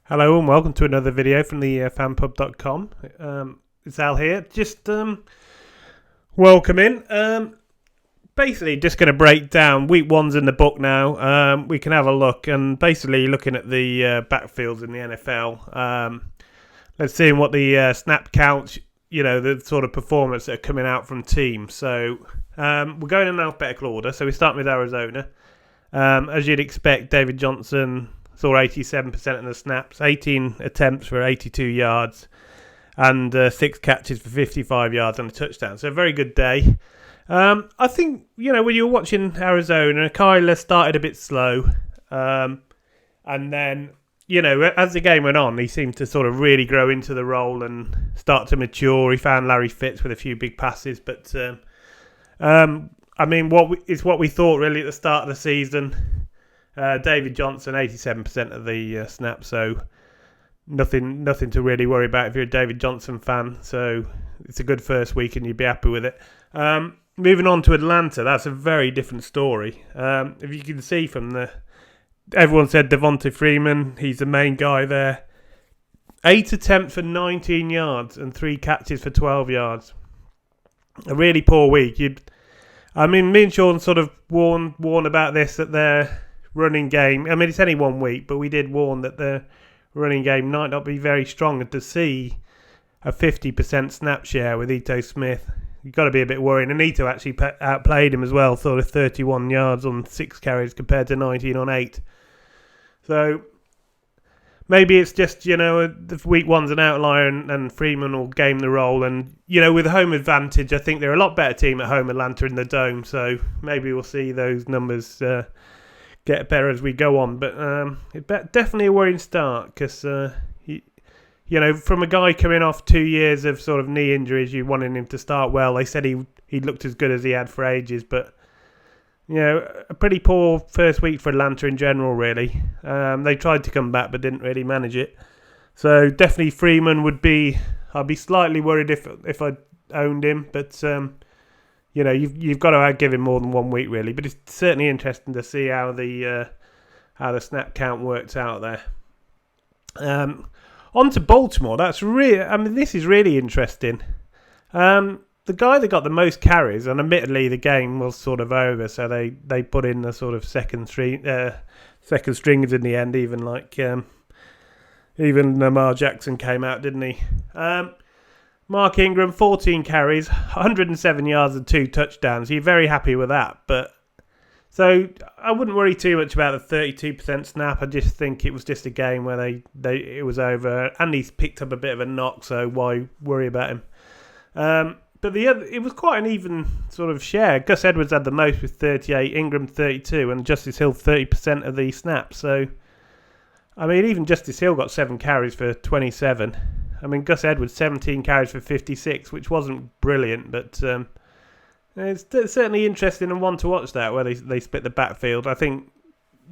Hello and welcome to another video from the fanpub.com. It's Al here. Just welcome in. Basically, just going to break down week one's in the book now. We can have a look and basically looking at the backfields in the NFL. Let's see what the snap counts, the sort of performance that are coming out from teams. So we're going in alphabetical order. So we start with Arizona. As you'd expect, David Johnson saw 87% of the snaps, 18 attempts for 82 yards, and 6 catches for 55 yards and a touchdown. So a very good day. I think, when you were watching Arizona, Kyler started a bit slow. And then, as the game went on, he seemed to sort of really grow into the role and start to mature. He found Larry Fitz with a few big passes. But, what we thought really at the start of the season. David Johnson, 87% of the snaps, so nothing to really worry about if you're a David Johnson fan. So it's a good first week and you'd be happy with it. Moving on to Atlanta, that's a very different story. If you can see from everyone said Devonta Freeman, he's the main guy there. 8 attempts for 19 yards and 3 catches for 12 yards. A really poor week. Me and Sean sort of warned about this at their running game. It's only 1 week, but we did warn that the running game might not be very strong. And to see a 50% snap share with Ito Smith, you've got to be a bit worried. And Ito actually outplayed him as well, sort of 31 yards on 6 carries compared to 19 on 8. So maybe it's just, the week one's an outlier and Freeman will game the role. And, with home advantage, I think they're a lot better team at home, Atlanta, in the Dome. So maybe we'll see those numbers get better as we go on, but definitely a worrying start because from a guy coming off 2 years of sort of knee injuries, you wanted him to start well. They said he looked as good as he had for ages, but a pretty poor first week for Atlanta in general. Really, they tried to come back but didn't really manage it. So definitely Freeman would be. I'd be slightly worried if I owned him, but. You've got to give him more than 1 week, really. But it's certainly interesting to see how the snap count works out there. On to Baltimore. That's really. This is really interesting. The guy that got the most carries, and admittedly the game was sort of over, so they put in the sort of second stringers in the end. Even Lamar Jackson came out, didn't he? Mark Ingram, 14 carries, 107 yards and 2 touchdowns. You're very happy with that. So I wouldn't worry too much about the 32% snap. I just think it was just a game where it was over. And he's picked up a bit of a knock, so why worry about him? But it was quite an even sort of share. Gus Edwards had the most with 38, Ingram 32, and Justice Hill 30% of the snaps. So, even Justice Hill got 7 carries for 27. Gus Edwards, 17 carries for 56, which wasn't brilliant, but it's certainly interesting and one to watch that, where they split the backfield. I think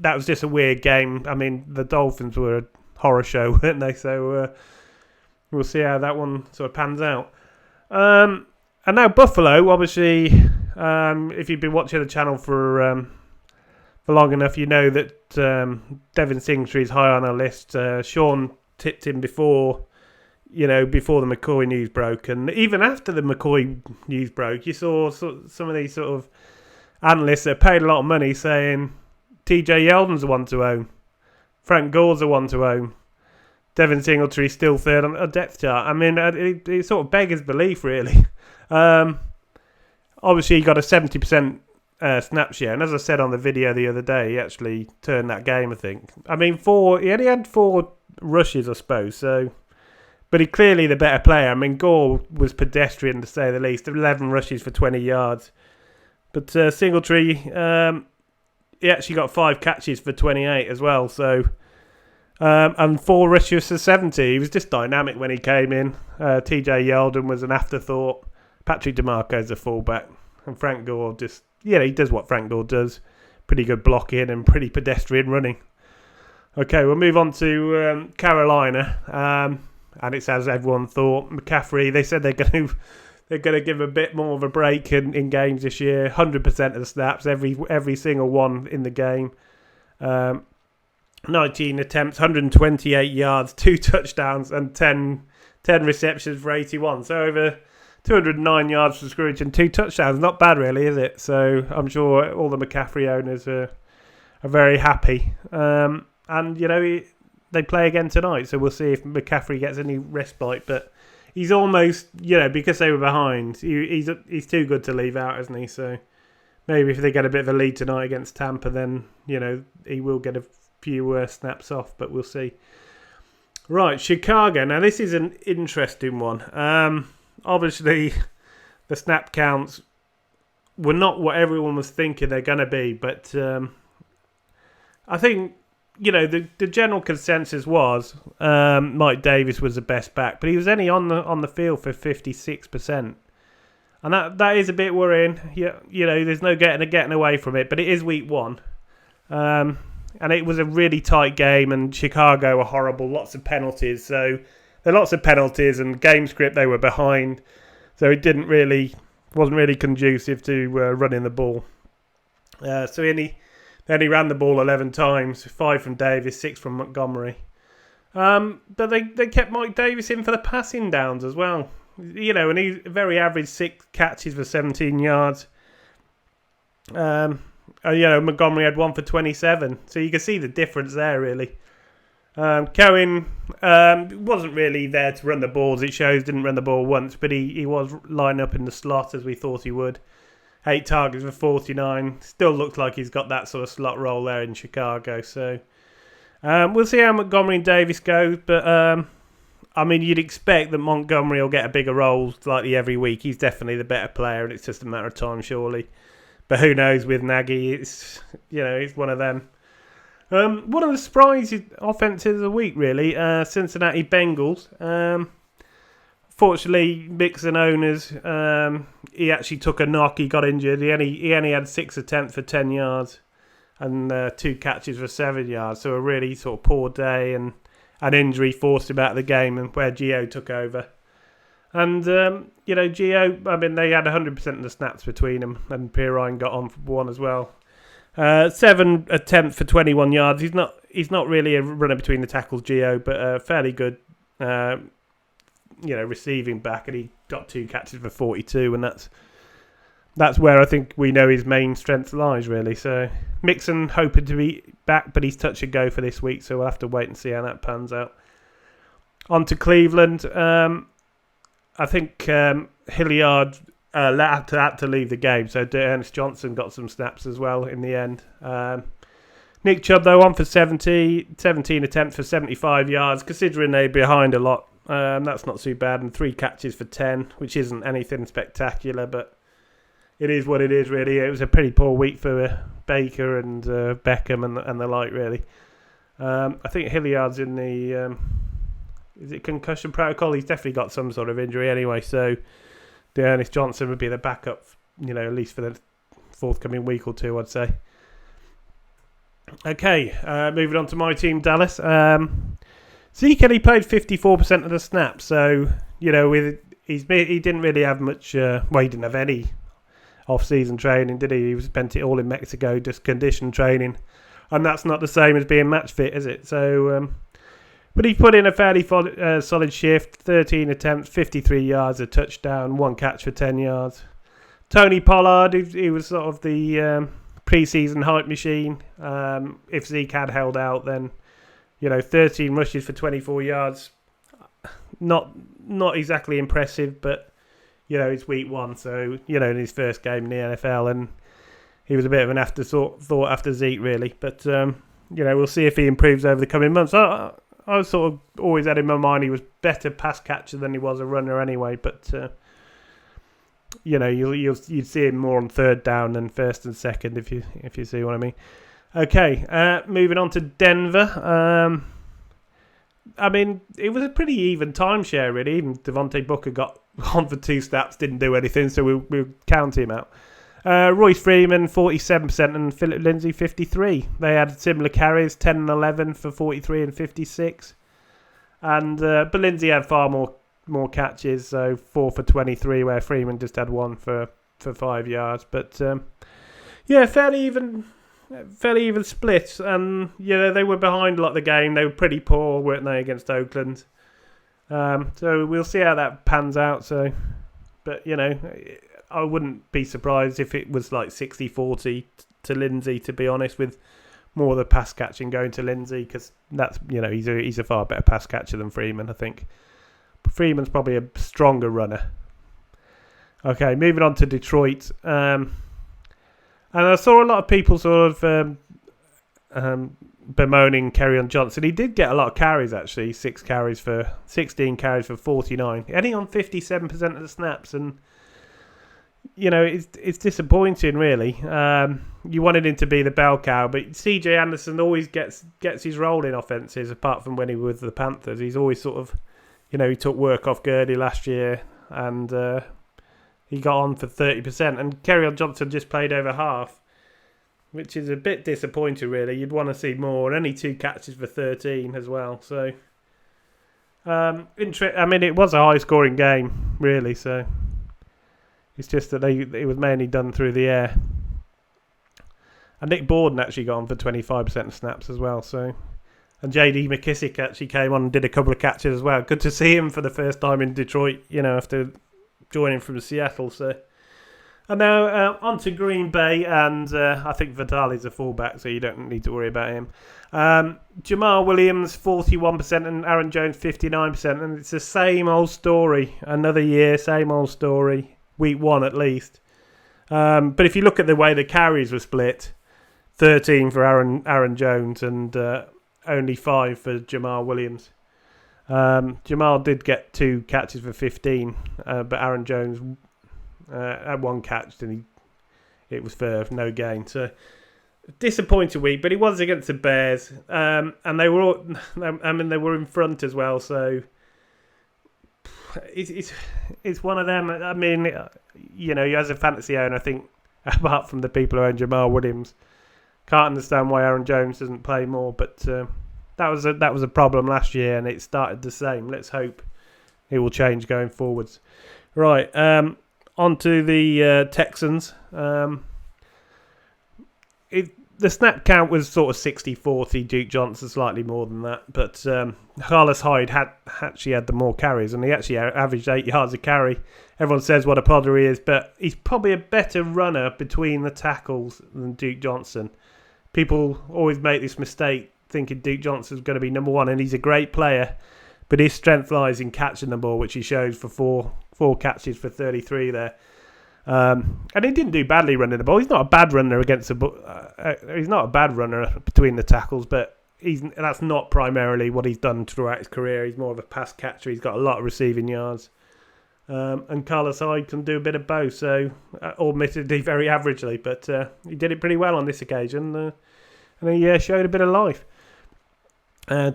that was just a weird game. The Dolphins were a horror show, weren't they? So we'll see how that one sort of pans out. And now Buffalo, obviously, if you've been watching the channel for long enough, you know that Devin Singletary is high on our list. Sean tipped him before the McCoy news broke. And even after the McCoy news broke, you saw some of these sort of analysts that paid a lot of money saying TJ Yeldon's the one to own. Frank Gore's the one to own. Devin Singletary still third on a depth chart. It sort of beggars belief, really. Obviously, he got a 70% snap share. And as I said on the video the other day, he actually turned that game, I think. He only had 4 rushes, I suppose, so... But he's clearly the better player. Gore was pedestrian, to say the least. 11 rushes for 20 yards. But Singletary, he actually got 5 catches for 28 as well. So, and 4 rushes for 70. He was just dynamic when he came in. TJ Yeldon was an afterthought. Patrick DeMarco's a fullback. And Frank Gore he does what Frank Gore does. Pretty good blocking and pretty pedestrian running. Okay, we'll move on to Carolina. And it's as everyone thought. McCaffrey, they said they're going to give a bit more of a break in games this year. 100% of the snaps, every single one in the game. 19 attempts, 128 yards, 2 touchdowns, and 10 receptions for 81. So over 209 yards for scrimmage and 2 touchdowns. Not bad, really, is it? So I'm sure all the McCaffrey owners are very happy. And, they play again tonight, so we'll see if McCaffrey gets any respite. But he's almost, because they were behind, he's too good to leave out, isn't he? So maybe if they get a bit of a lead tonight against Tampa, then, he will get a few snaps off, but we'll see. Right, Chicago. Now, this is an interesting one. Obviously, the snap counts were not what everyone was thinking they're going to be, but I think, the general consensus was Mike Davis was the best back, but he was only on the field for 56%. And that is a bit worrying. There's no getting away from it, but it is week 1. And it was a really tight game, and Chicago were horrible. Lots of penalties. So there are lots of penalties, and game script they were behind. So it wasn't really conducive to running the ball. So he ran the ball 11 times, 5 from Davis, 6 from Montgomery. But they kept Mike Davis in for the passing downs as well. And he's very average, 6 catches for 17 yards. Montgomery had 1 for 27. So you can see the difference there, really. Cohen wasn't really there to run the balls. It shows didn't run the ball once, but he was lining up in the slot as we thought he would. 8 targets for 49. Still looks like he's got that sort of slot role there in Chicago. So we'll see how Montgomery and Davis go. But you'd expect that Montgomery will get a bigger role likely every week. He's definitely the better player, and it's just a matter of time, surely. But who knows with Nagy? It's one of them. One of the surprise offenses of the week, really, Cincinnati Bengals. Fortunately, Mixon owners, he actually took a knock. He got injured. He only had 6 attempts for 10 yards and 2 catches for 7 yards. So a really sort of poor day, and an injury forced him out of the game, and where Gio took over. And, Gio, they had 100% of the snaps between them, and Pirine got on for 1 as well. 7 attempts for 21 yards. He's not really a runner between the tackles, Gio, but fairly good, receiving back, and he got 2 catches for 42, and that's where I think we know his main strength lies, really. So Mixon hoping to be back, but he's touch and go for this week, so we'll have to wait and see how that pans out. On to Cleveland. I think Hilliard had to leave the game, so Ernest Johnson got some snaps as well in the end. Nick Chubb, though, on for 17 attempts for 75 yards, considering they're behind a lot. That's not too bad, and 3 catches for 10, which isn't anything spectacular, but it is what it is, really. It was a pretty poor week for Baker and Beckham and the like, really. I think Hilliard's in the... is it concussion protocol? He's definitely got some sort of injury anyway, so Ernest Johnson would be the backup, at least for the forthcoming week or 2, I'd say. Okay, moving on to my team, Dallas. Zeke Kelly played 54% of the snaps, so, he didn't really have much, he didn't have any off-season training, did he? He spent it all in Mexico, just condition training, and that's not the same as being match fit, is it? So... but he put in a fairly solid shift, 13 attempts, 53 yards, a touchdown, 1 catch for 10 yards. Tony Pollard, he was sort of the pre-season hype machine. If Zeke had held out, then, 13 rushes for 24 yards. Not exactly impressive, but, it's week 1, so, in his first game in the NFL, and he was a bit of an afterthought after Zeke, really. But, we'll see if he improves over the coming months. I was sort of always had in my mind he was better pass catcher than he was a runner anyway, but you'd see him more on third down than first and second if you see what I mean. Okay, moving on to Denver. It was a pretty even timeshare, really. Even Devontae Booker got on for 2 snaps, didn't do anything, so we'll count him out. Royce Freeman, 47%, and Philip Lindsay, 53%. They had similar carries, 10 and 11 for 43 and 56. And but Lindsay had far more catches, so 4 for 23, where Freeman just had 1 for 5 yards. But fairly fairly even split, and they were behind a lot of the game. They were pretty poor, weren't they, against Oakland? So we'll see how that pans out. But I wouldn't be surprised if it was like 60-40 to Lindsay, to be honest, with more of the pass catching going to Lindsay, because that's he's a far better pass catcher than Freeman, I think. But Freeman's probably a stronger runner. Okay, moving on to Detroit. And I saw a lot of people sort of bemoaning Kerryon Johnson. He did get a lot of carries, actually. 16 carries for 49. Only on 57% of the snaps. And, it's disappointing, really. You wanted him to be the bell cow, but CJ Anderson always gets his role in offenses, apart from when he was with the Panthers. He's always sort of, he took work off Gurley last year, and he got on for 30%, and Kerryon Johnson just played over half, which is a bit disappointing, really. You'd want to see more, and only 2 catches for 13 as well. So, it was a high-scoring game, really. So, it's just that it was mainly done through the air. And Nick Borden actually got on for 25% of snaps as well. So, and J.D. McKissick actually came on and did a couple of catches as well. Good to see him for the first time in Detroit, after joining from Seattle. So, and now on to Green Bay, and I think Vitali's a fullback, so you don't need to worry about him. Jamal Williams 41% and Aaron Jones 59%, and it's the same old story. Another year, same old story. Week 1 at least. But if you look at the way the carries were split, 13 for Aaron Jones and only 5 for Jamal Williams. Jamal did get 2 catches for 15, but Aaron Jones had 1 catch and it was for no gain. So disappointing week, but it was against the Bears, and they were they were in front as well. So it's one of them. I mean, as a fantasy owner, I think apart from the people who own Jamal Williams, can't understand why Aaron Jones doesn't play more. But that was a problem last year, and it started the same. Let's hope it will change going forwards. Right, on to the Texans. The snap count was sort of 60-40. Duke Johnson slightly more than that, but Carlos Hyde actually had the more carries, and he actually averaged 8 yards a carry. Everyone says what a plodder he is, but he's probably a better runner between the tackles than Duke Johnson. People always make this mistake thinking Duke Johnson's going to be number 1, and he's a great player, but his strength lies in catching the ball, which he shows for four catches for 33 there. And he didn't do badly running the ball. He's not a bad runner he's not a bad runner between the tackles, but that's not primarily what he's done throughout his career. He's more of a pass catcher. He's got a lot of receiving yards. And Carlos Hyde can do a bit of both, so admittedly very averagely, but he did it pretty well on this occasion, and he showed a bit of life.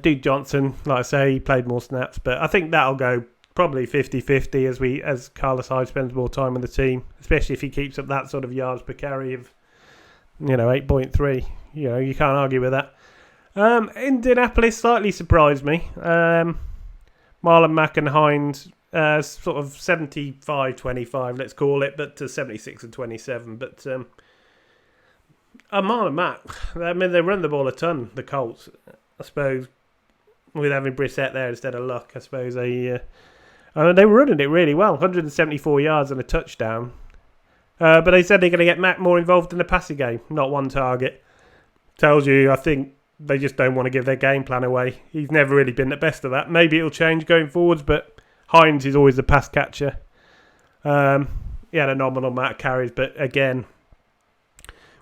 Duke Johnson, like I say, he played more snaps, but I think that'll go probably 50-50 as Carlos Hyde spends more time with the team, especially if he keeps up that sort of yards per carry of 8.3. You can't argue with that. Indianapolis slightly surprised me. Marlon Mack and Hines sort of 75-25, let's call it, but to 76-27. But Marlon Mack, they run the ball a ton, the Colts, I suppose, with having Brissett there instead of Luck. I suppose they were running it really well, 174 yards and a touchdown. But they said they're going to get Mack more involved in the passing game, not one target. Tells you, I think, they just don't want to give their game plan away. He's never really been the best of that. Maybe it'll change going forwards, but Hines is always the pass catcher. He had a nominal amount of carries, but again,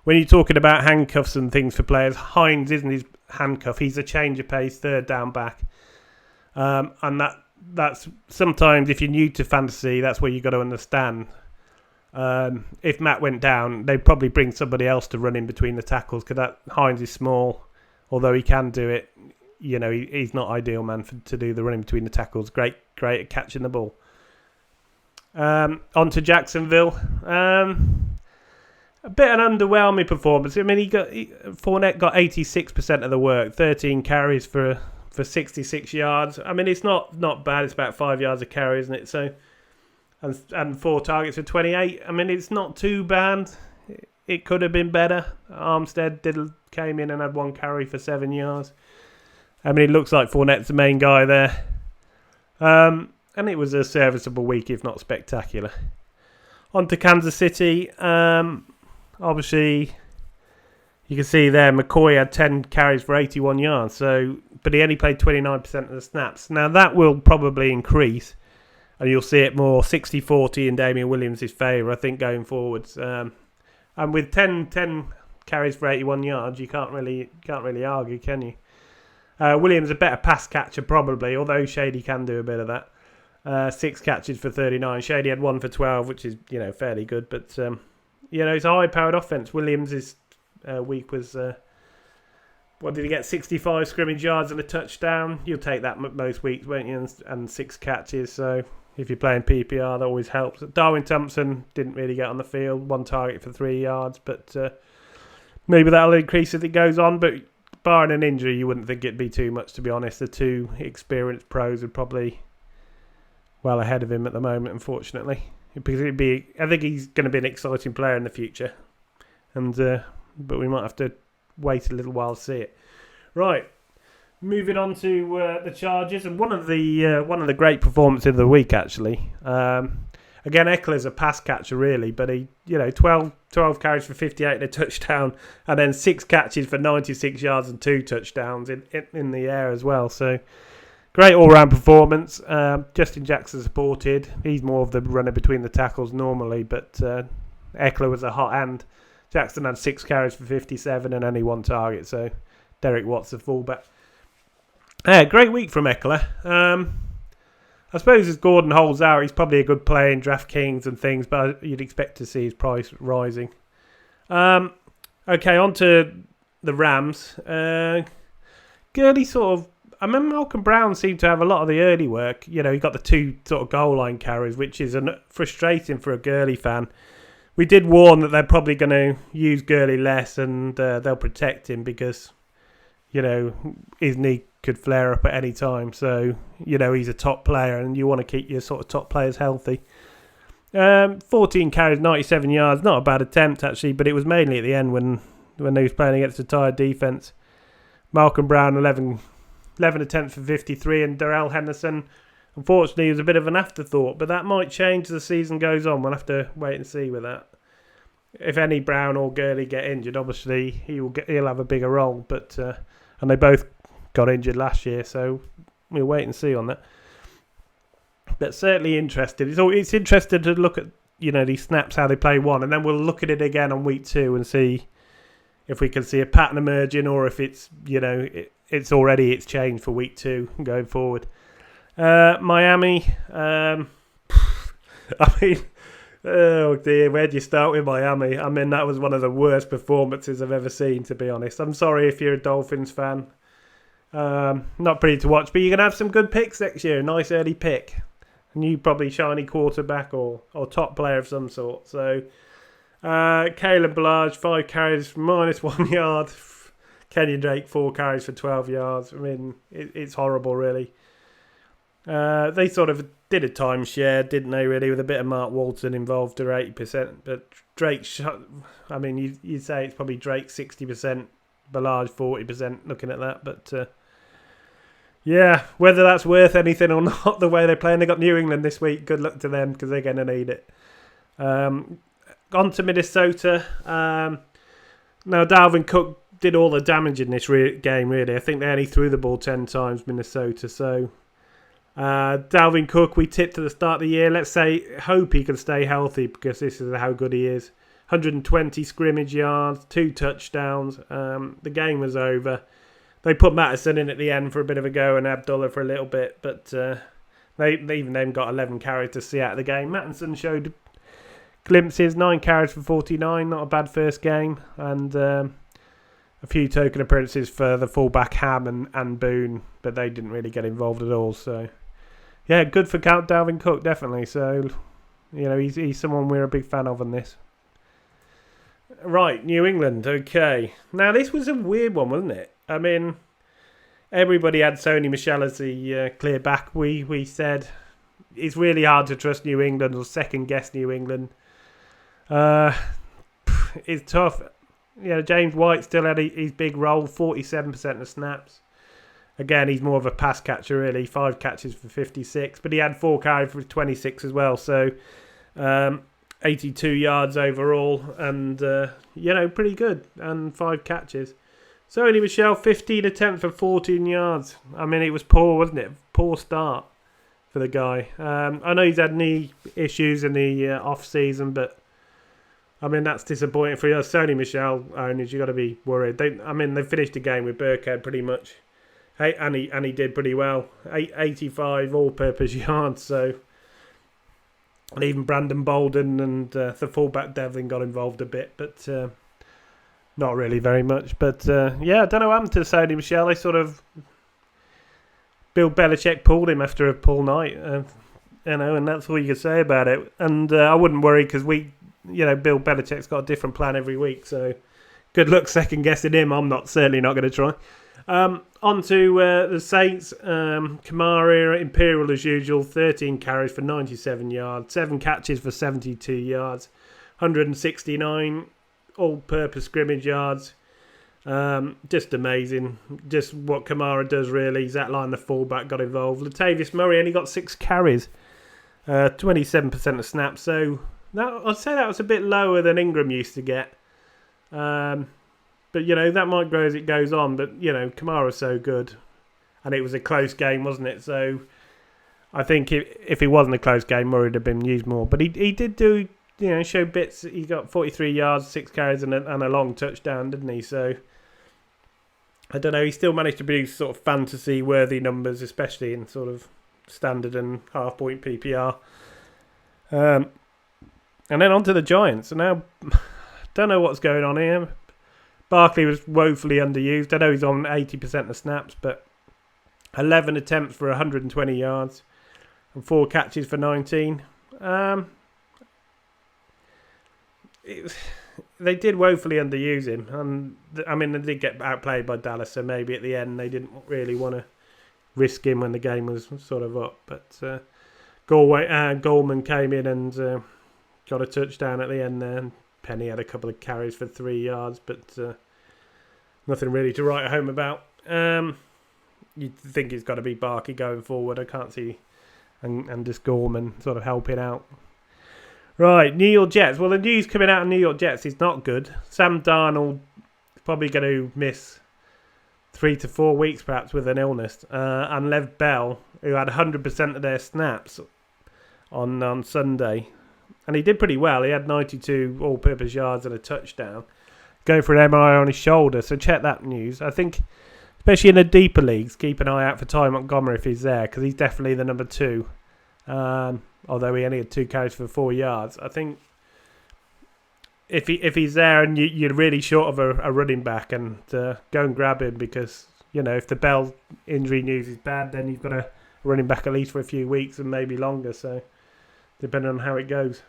when you're talking about handcuffs and things for players, Hines isn't his handcuff. He's a change of pace, third down back. And that's sometimes, if you're new to fantasy, that's where you've got to understand. If Matt went down, they'd probably bring somebody else to run in between the tackles, because that Hines is small, although he can do it. He's not ideal man to do the running between the tackles. Great at catching the ball. On to Jacksonville. A bit of an underwhelming performance. I mean, Fournette got 86% of the work, 13 carries for 66 yards. I mean, it's not bad. It's about 5 yards a carry, isn't it? So, and 4 targets for 28. I mean, it's not too bad. it could have been better. Armstead came in and had 1 carry for 7 yards. I mean, it looks like Fournette's the main guy there. And it was a serviceable week, if not spectacular. On to Kansas City. Obviously, you can see there McCoy had 10 carries for 81 yards, but he only played 29% of the snaps. Now, that will probably increase, and you'll see it more 60-40 in Damian Williams' favour, I think, going forwards. And with 10 carries for 81 yards, you can't really argue, can you? Williams a better pass catcher probably, although Shady can do a bit of that. 6 catches for 39. Shady had 1 for 12, which is fairly good. But it's a high-powered offense. Williams' week was what did he get? 65 scrimmage yards and a touchdown. You'll take that most weeks, won't you? And 6 catches. So if you're playing PPR, that always helps. Darwin Thompson didn't really get on the field. 1 target for 3 yards, but maybe that'll increase as it goes on. But barring an injury, you wouldn't think it'd be too much, to be honest. The 2 experienced pros are probably well ahead of him at the moment, unfortunately. Because I think he's going to be an exciting player in the future, but we might have to wait a little while to see it. Right, moving on to the Chargers, and one of the great performances of the week actually. Again, Eckler's a pass catcher, really, but he, 12 carries for 58 and a touchdown, and then 6 catches for 96 yards and 2 touchdowns in the air as well. So, great all-round performance. Justin Jackson supported. He's more of the runner between the tackles normally, but Eckler was a hot hand. Jackson had 6 carries for 57 and only 1 target, so Derek Watts, the fullback. Great week from Eckler. I suppose as Gordon holds out, he's probably a good player in DraftKings and things, but you'd expect to see his price rising. Okay, on to the Rams. Gurley sort of... I remember Malcolm Brown seemed to have a lot of the early work. He got the 2 sort of goal line carries, which is frustrating for a Gurley fan. We did warn that they're probably going to use Gurley less and they'll protect him because, his knee could flare up at any time. So, he's a top player and you want to keep your sort of top players healthy. 14 carries, 97 yards. Not a bad attempt, actually, but it was mainly at the end when he was playing against a tired defence. Malcolm Brown, 11 attempts for 53, and Darrell Henderson, unfortunately, was a bit of an afterthought, but that might change as the season goes on. We'll have to wait and see with that. If any Brown or Gurley get injured, obviously he'll have a bigger role, but and they both got injured last year, so we'll wait and see on that. But certainly interested. It's interesting to look at these snaps, how they play one, and then we'll look at it again on week 2 and see if we can see a pattern emerging, or if it's it's changed for week 2 going forward. Miami, I mean, oh dear, where do you start with Miami? I mean, that was one of the worst performances I've ever seen, to be honest. I'm sorry if you're a Dolphins fan. Not pretty to watch, but you're going to have some good picks next year. A nice early pick. A new probably shiny quarterback or top player of some sort. So, Kalen Ballage, 5 carries, -1 yard. Kenyon Drake, 4 carries for 12 yards. I mean, it's horrible, really. They sort of did a timeshare, didn't they, really, with a bit of Mark Walton involved to 80%. But Drake, I mean, you'd say it's probably Drake 60%, Ballage 40%, looking at that. But, yeah, whether that's worth anything or not, the way they're playing. They got New England this week. Good luck to them because they're going to need it. On to Minnesota. Now, Dalvin Cook did all the damage in this game, really. I think they only threw the ball 10 times, Minnesota. So, Dalvin Cook, we tipped at the start of the year. Let's hope he can stay healthy because this is how good he is. 120 scrimmage yards, 2 touchdowns. The game was over. They put Mattison in at the end for a bit of a go and Abdullah for a little bit, but they even then got 11 carries to see out of the game. Mattison showed glimpses, 9 carries for 49, not a bad first game, and a few token appearances for the fullback Ham and Boone, but they didn't really get involved at all. So, yeah, good for Dalvin Cook, definitely. So, he's someone we're a big fan of on this. Right, New England, okay. Now, this was a weird one, wasn't it? I mean, everybody had Sony Michel as the clear back. We said it's really hard to trust New England or second-guess New England. it's tough. James White still had his big role, 47% of snaps. Again, he's more of a pass catcher, really. 5 catches for 56, but he had 4 carries for 26 as well. So 82 yards overall, and pretty good, and 5 catches. Sony Michel, 15 attempts for 14 yards. I mean, it was poor, wasn't it? Poor start for the guy. I know he's had knee issues in the off season, but I mean, that's disappointing for us. Sony Michel owners, you got to be worried. They finished the game with Burkhead pretty much. And he did pretty well. 85 all-purpose yards. So, and even Brandon Bolden and the fullback Devlin got involved a bit, but not really very much. But I don't know what happened to Sony Michel. They sort of Bill Belichick pulled him after a poor night, and that's all you can say about it. And I wouldn't worry because Bill Belichick's got a different plan every week. So, good luck second guessing him. I'm certainly not going to try. On to the Saints. Kamara, Imperial as usual, 13 carries for 97 yards, 7 catches for 72 yards, 169 all-purpose scrimmage yards. Just amazing. Just what Kamara does, really. Zach Line, the fullback, got involved. Latavius Murray only got 6 carries, 27% of snaps. So I'd say that was a bit lower than Ingram used to get. But, that might grow as it goes on. But, Kamara's so good. And it was a close game, wasn't it? So I think if it wasn't a close game, Murray would have been used more. But he did do, show bits. He got 43 yards, 6 carries and a long touchdown, didn't he? So I don't know. He still managed to produce sort of fantasy-worthy numbers, especially in sort of standard and half-point PPR. And then on to the Giants. And now, don't know what's going on here. Barkley was woefully underused. I know he's on 80% of snaps, but 11 attempts for 120 yards and 4 catches for 19. They did woefully underuse him. And they did get outplayed by Dallas, so maybe at the end they didn't really want to risk him when the game was sort of up. But Goldman came in and got a touchdown at the end there. And Penny had a couple of carries for 3 yards, but nothing really to write home about. You'd think it's got to be Barkley going forward. I can't see, and just Gorman sort of helping out. Right, New York Jets. Well, the news coming out of New York Jets is not good. Sam Darnold is probably going to miss 3 to 4 weeks perhaps with an illness. And Lev Bell, who had 100% of their snaps on Sunday. And he did pretty well. He had 92 all-purpose yards and a touchdown. Going for an MRI on his shoulder. So check that news. I think, especially in the deeper leagues, keep an eye out for Ty Montgomery if he's there, because he's definitely the number 2. Although he only had 2 carries for 4 yards. I think if he's there and you're really short of a running back, and go and grab him, because if the Bell injury news is bad, then you've got a running back at least for a few weeks and maybe longer. So depending on how it goes.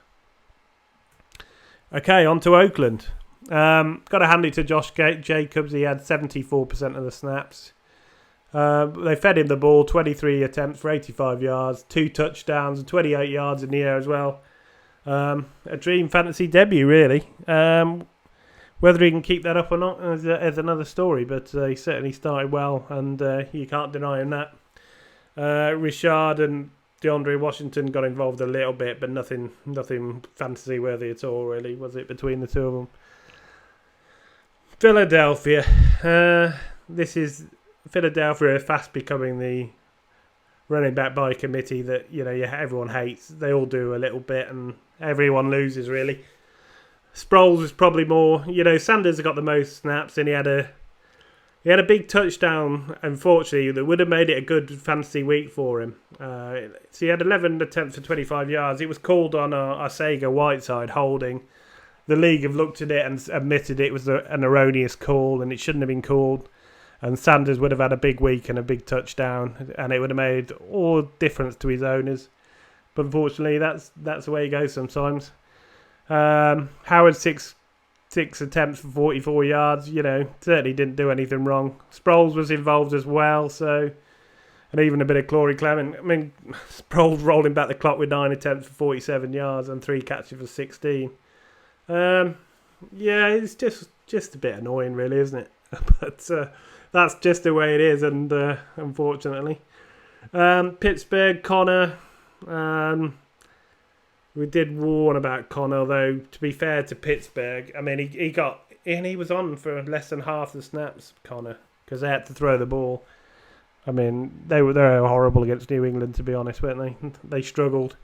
Okay, on to Oakland. Got to hand it to Josh Jacobs. He had 74% of the snaps. They fed him the ball, 23 attempts for 85 yards, 2 touchdowns and 28 yards in the air as well. A dream fantasy debut, really. Whether he can keep that up or not is another story, but he certainly started well, and you can't deny him that. Richard and DeAndre Washington got involved a little bit, but nothing fantasy worthy at all, really, was it, between the two of them? Philadelphia. This is Philadelphia fast becoming the running back by committee that everyone hates. They all do a little bit, and everyone loses, really. Sproles was probably more. Sanders got the most snaps, and he had a big touchdown, unfortunately, that would have made it a good fantasy week for him. So he had 11 attempts for 25 yards. It was called on Arcega Whiteside holding. The league have looked at it and admitted it was an erroneous call and it shouldn't have been called. And Sanders would have had a big week and a big touchdown, and it would have made all difference to his owners. But unfortunately, that's the way it goes sometimes. Howard, six attempts for 44 yards, certainly didn't do anything wrong. Sproles was involved as well, and even a bit of Corey Clement. Sproles rolling back the clock with 9 attempts for 47 yards and 3 catches for 16. Yeah, it's just a bit annoying, really, isn't it? But that's just the way it is, and unfortunately. Pittsburgh, Connor. We did warn about Connor, though. To be fair to Pittsburgh, I mean, he was on for less than half the snaps, Connor, because they had to throw the ball. I mean, they were horrible against New England, to be honest, weren't they? They struggled.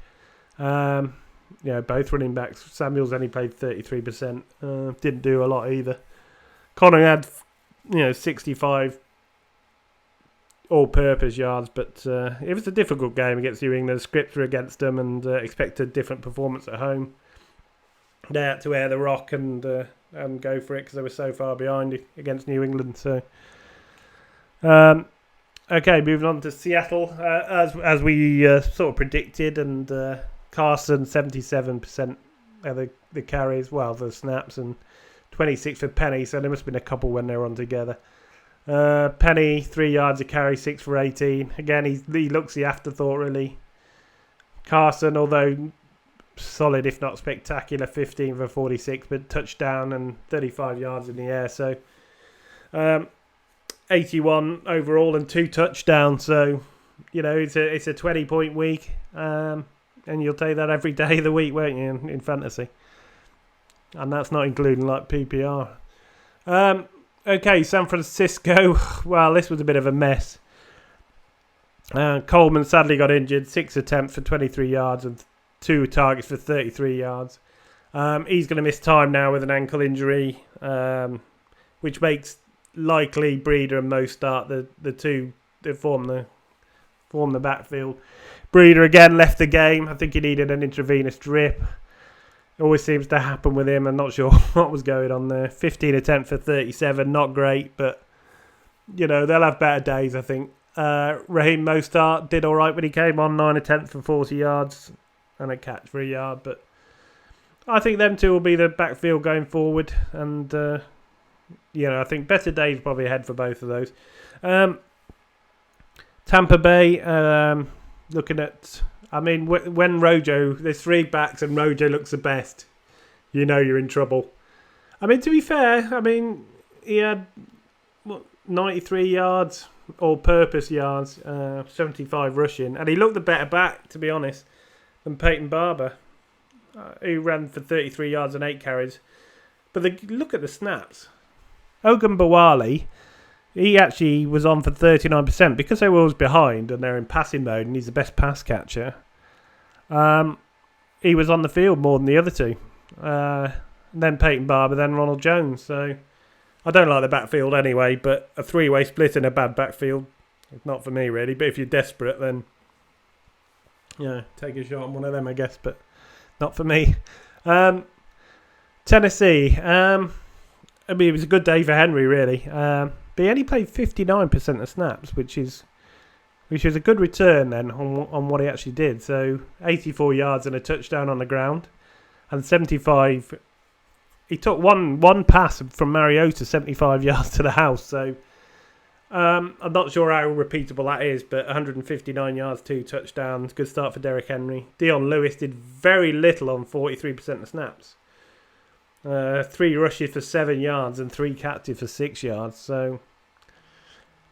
Both running backs. Samuels only played 33%. Didn't do a lot either. Connor had, 65 all-purpose yards, but it was a difficult game against New England. The scripts were against them, and expected different performance at home. They had to air the rock and go for it because they were so far behind against New England. So, okay, moving on to Seattle, as we sort of predicted, and Carson 77% of the carries, the snaps, and 26 for Penny. So there must have been a couple when they were on together. Penny 3 yards a carry, 6 for 18. Again, he looks the afterthought, really. Carson, although solid if not spectacular, 15 for 46, but touchdown and 35 yards in the air. So 81 overall and 2 touchdowns. So it's a 20-point week, and you'll take that every day of the week, won't you, in fantasy? And that's not including like PPR. Okay, San Francisco. Well, this was a bit of a mess. Coleman sadly got injured. 6 attempts for 23 yards and 2 targets for 33 yards. He's going to miss time now with an ankle injury, which makes likely Breeder and Mostert the two that form the backfield. Breeder again left the game. I think he needed an intravenous drip. It always seems to happen with him. I'm not sure what was going on there. 15 attempts for 37, not great, but they'll have better days, I think. Raheem Mostert did all right when he came on, 9 attempts for 40 yards and a catch for a yard, but I think them two will be the backfield going forward, and I think better days probably ahead for both of those. Tampa Bay, looking at, when Rojo, there's 3 backs and Rojo looks the best, you're in trouble. To be fair, he had 93 yards, all-purpose yards, 75 rushing, and he looked the better back, to be honest, than Peyton Barber, who ran for 33 yards and 8 carries. But look at the snaps. Ogunbowale, he actually was on for 39% because they were always behind and they're in passing mode, and he's the best pass catcher. He was on the field more than the other two. Then Peyton Barber, then Ronald Jones. So I don't like the backfield anyway, but a 3-way split in a bad backfield, it's not for me really. But if you're desperate, then take a shot on one of them, I guess. But not for me. Tennessee. It was a good day for Henry, really. But he only played 59% of snaps, which is a good return then on what he actually did. So 84 yards and a touchdown on the ground, and 75. He took one pass from Mariota, 75 yards to the house. So I'm not sure how repeatable that is, but 159 yards, 2 touchdowns. Good start for Derrick Henry. Dion Lewis did very little on 43% of snaps. 3 rushes for 7 yards and 3 catches for 6 yards. So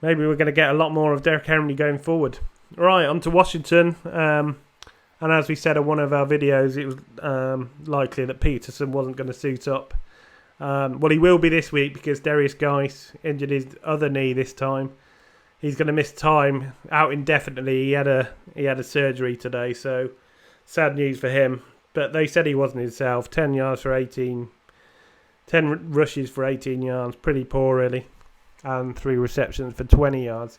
maybe we're going to get a lot more of Derrick Henry going forward. Right, on to Washington. And as we said in one of our videos, it was likely that Peterson wasn't going to suit up. Well, he will be this week because Darius Geis injured his other knee this time. He's going to miss time out indefinitely. He had a surgery today, so sad news for him. But they said he wasn't himself. 10 yards for 18. 10 rushes for 18 yards. Pretty poor, really. And 3 receptions for 20 yards.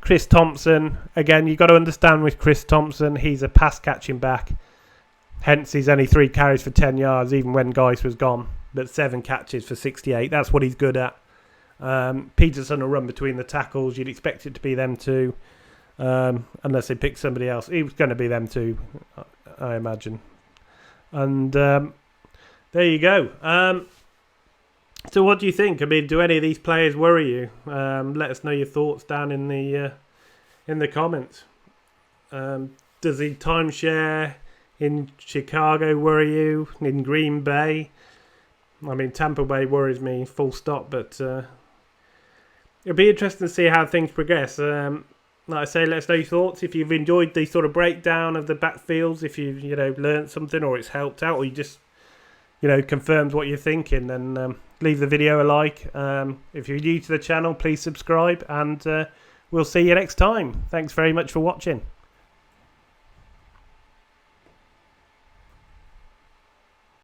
Chris Thompson. Again, you've got to understand with Chris Thompson, he's a pass-catching back. Hence, he's only 3 carries for 10 yards, even when Geis was gone. But 7 catches for 68. That's what he's good at. Peterson will run between the tackles. You'd expect it to be them two. Unless they pick somebody else. He was going to be them too, I imagine. And there you go. So what do you think? Do any of these players worry you? Let us know your thoughts down in the comments. Does he timeshare? in Chicago worry you? In Green Bay? I mean, Tampa Bay worries me, full stop, but it'll be interesting to see how things progress. Like I say, let us know your thoughts. If you've enjoyed the sort of breakdown of the backfields, if you've, learned something or it's helped out, or you just, confirmed what you're thinking, then leave the video a like. If you're new to the channel, please subscribe, and we'll see you next time. Thanks very much for watching.